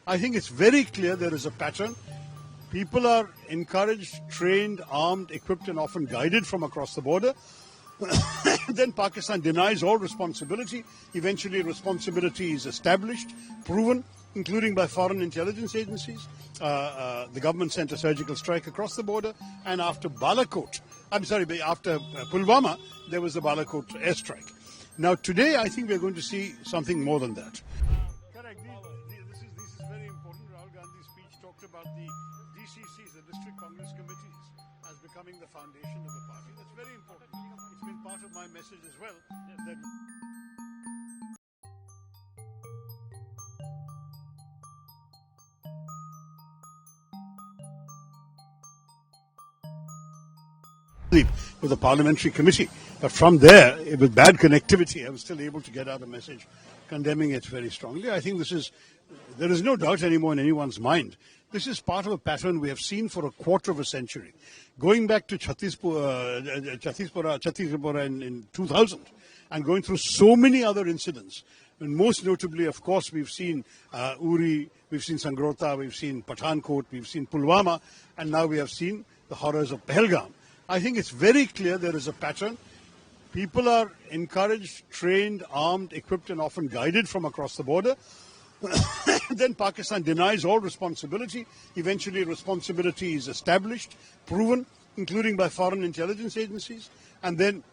I think it's very clear there is a pattern. People are encouraged, trained, armed, equipped, and often guided from across the border. Then Pakistan denies all responsibility. Eventually, responsibility is established, proven, including by foreign intelligence agencies. The government sent a surgical strike across the border, and after after Pulwama, there was the Balakot airstrike. Now, today, I think we're going to see something more than that. Correct. This is very important. Rahul Gandhi's speech talked about the DCCs, the District Congress Committees, as becoming the foundation of the party. That's very important. It's been part of my message as well. That with the parliamentary committee. But from there, with bad connectivity, I was still able to get out a message condemning it very strongly. I think there is no doubt anymore in anyone's mind. This is part of a pattern we have seen for a quarter of a century. Going back to Chhattisgarh in 2000 and going through so many other incidents. And most notably, of course, we've seen Uri, we've seen Sangrota, we've seen Pathankot, we've seen Pulwama, and now we have seen the horrors of Pahalgam. I think it's very clear there is a pattern. People are encouraged, trained, armed, equipped, and often guided from across the border. Then Pakistan denies all responsibility. Eventually, responsibility is established, proven, including by foreign intelligence agencies. And then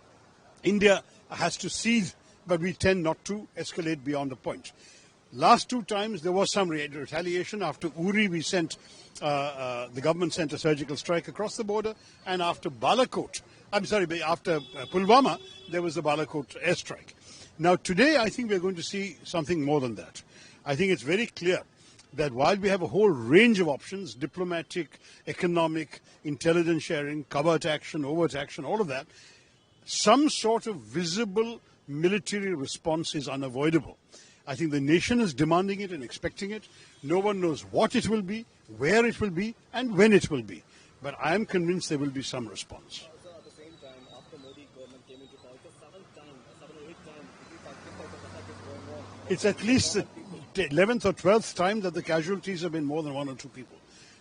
India has to cede, but we tend not to escalate beyond a point. Last two times, there was some retaliation. After Uri, the government sent a surgical strike across the border. And after after Pulwama, there was the Balakot airstrike. Now, today, I think we're going to see something more than that. I think it's very clear that while we have a whole range of options, diplomatic, economic, intelligence sharing, covert action, overt action, all of that, some sort of visible military response is unavoidable. I think the nation is demanding it and expecting it. No one knows what it will be, where it will be, and when it will be. But I am convinced there will be some response. Also, at the same time, after Modi government came into power, the seven or eighth time, attack is going on. It's at least the 11th or 12th time that the casualties have been more than one or two people.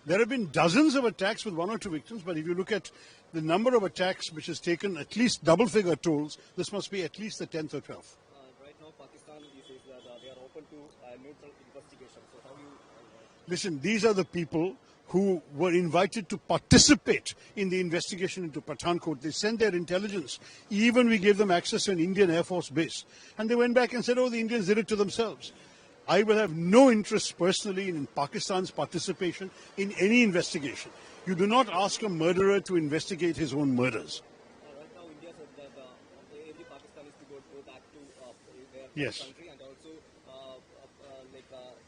There have been dozens of attacks with one or two victims, but if you look at the number of attacks which has taken at least double-figure tolls, this must be at least the 10th or 12th. Right now, Pakistan says that they are open to neutral investigation. So how do you... Listen, these are the people who were invited to participate in the investigation into Pathankot. They sent their intelligence. Even we gave them access to an Indian Air Force base. And they went back and said, oh, the Indians did it to themselves. I will have no interest personally in Pakistan's participation in any investigation. You do not ask a murderer to investigate his own murders. Right now, India said that every Pakistanis to go back to their country, and also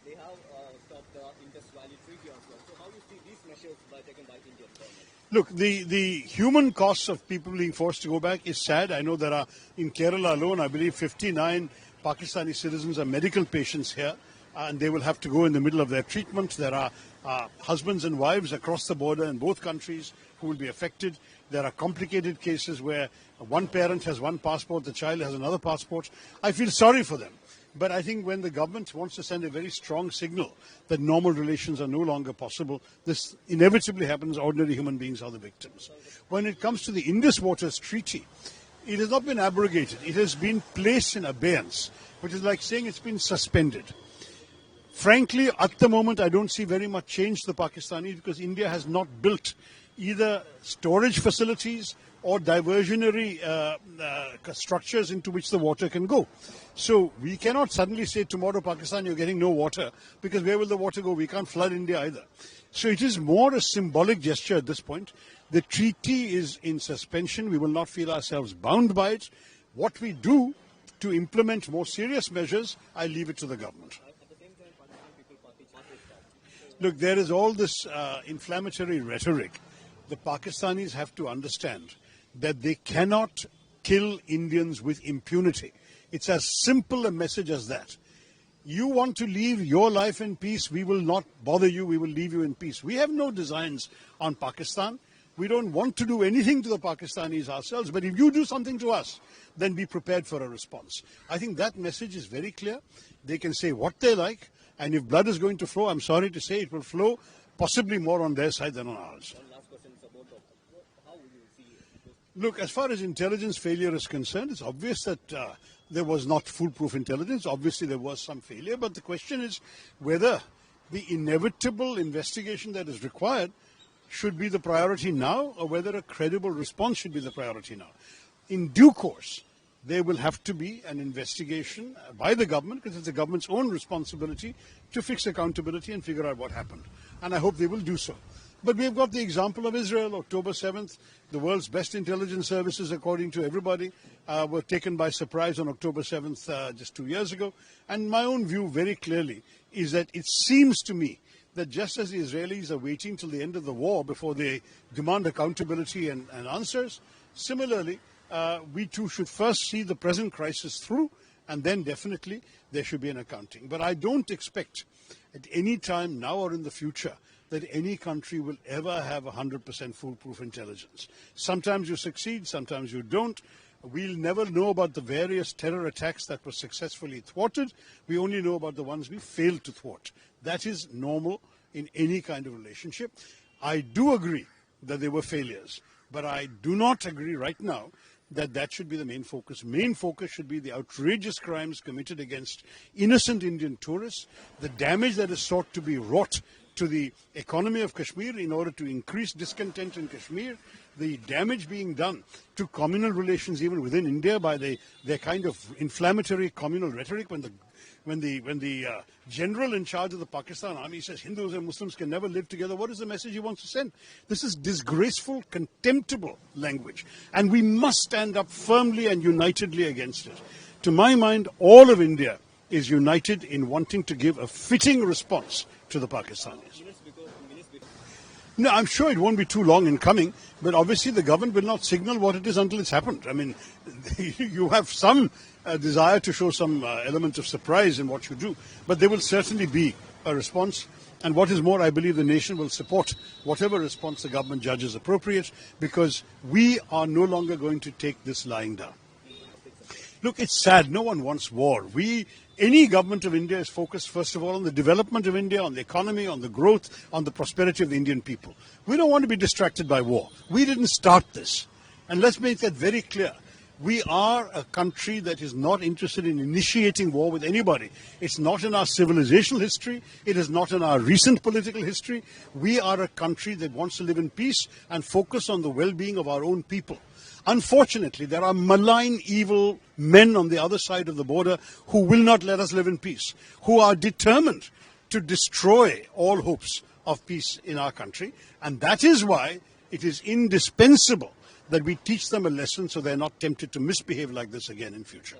they have stopped the Indus Valley Treaty as well. So how do you see these measures taken by Indian government? Look, the human costs of people being forced to go back is sad. I know there are, in Kerala alone, I believe 59 Pakistani citizens are medical patients here, and they will have to go in the middle of their treatment. There are husbands and wives across the border in both countries who will be affected. There are complicated cases where one parent has one passport, the child has another passport. I feel sorry for them. But I think when the government wants to send a very strong signal that normal relations are no longer possible, this inevitably happens. Ordinary human beings are the victims. When it comes to the Indus Waters Treaty, it has not been abrogated. It has been placed in abeyance, which is like saying it's been suspended. Frankly, at the moment, I don't see very much change to the Pakistanis because India has not built either storage facilities or diversionary structures into which the water can go. So we cannot suddenly say tomorrow, Pakistan, you're getting no water, because where will the water go? We can't flood India either. So it is more a symbolic gesture at this point. The treaty is in suspension. We will not feel ourselves bound by it. What we do to implement more serious measures, I leave it to the government. Look, there is all this inflammatory rhetoric. The Pakistanis have to understand that they cannot kill Indians with impunity. It's as simple a message as that. You want to leave your life in peace, we will not bother you, we will leave you in peace. We have no designs on Pakistan. We don't want to do anything to the Pakistanis ourselves, but if you do something to us, then be prepared for a response. I think that message is very clear. They can say what they like. And if blood is going to flow, I'm sorry to say, it will flow possibly more on their side than on ours. One last question is about how would you see it? Look, as far as intelligence failure is concerned, it's obvious that there was not foolproof intelligence. Obviously, there was some failure. But the question is whether the inevitable investigation that is required should be the priority now, or whether a credible response should be the priority now. In due course, there will have to be an investigation by the government, because it's the government's own responsibility to fix accountability and figure out what happened. And I hope they will do so. But we have got the example of Israel, October 7th. The world's best intelligence services, according to everybody, were taken by surprise on October 7th just 2 years ago. And my own view very clearly is that it seems to me that just as the Israelis are waiting till the end of the war before they demand accountability and answers, similarly, we too should first see the present crisis through, and then definitely there should be an accounting. But I don't expect at any time now or in the future that any country will ever have 100% foolproof intelligence. Sometimes you succeed, sometimes you don't. We'll never know about the various terror attacks that were successfully thwarted. We only know about the ones we failed to thwart. That is normal in any kind of relationship. I do agree that there were failures, but I do not agree right now that that should be the main focus. Main focus should be the outrageous crimes committed against innocent Indian tourists, the damage that is sought to be wrought to the economy of Kashmir in order to increase discontent in Kashmir, the damage being done to communal relations even within India by their kind of inflammatory communal rhetoric when the general in charge of the Pakistan army says Hindus and Muslims can never live together. What is the message he wants to send? This is disgraceful, contemptible language, and we must stand up firmly and unitedly against it. To my mind, all of India is united in wanting to give a fitting response to the Pakistanis. No, I'm sure it won't be too long in coming, but obviously the government will not signal what it is until it's happened. I mean, you have some desire to show some element of surprise in what you do, but there will certainly be a response. And what is more, I believe the nation will support whatever response the government judges appropriate, because we are no longer going to take this lying down. Look, it's sad. No one wants war. Any government of India is focused, first of all, on the development of India, on the economy, on the growth, on the prosperity of the Indian people. We don't want to be distracted by war. We didn't start this. And let's make that very clear. We are a country that is not interested in initiating war with anybody. It's not in our civilizational history. It is not in our recent political history. We are a country that wants to live in peace and focus on the well-being of our own people. Unfortunately, there are malign, evil men on the other side of the border who will not let us live in peace, who are determined to destroy all hopes of peace in our country. And that is why it is indispensable that we teach them a lesson so they're not tempted to misbehave like this again in future.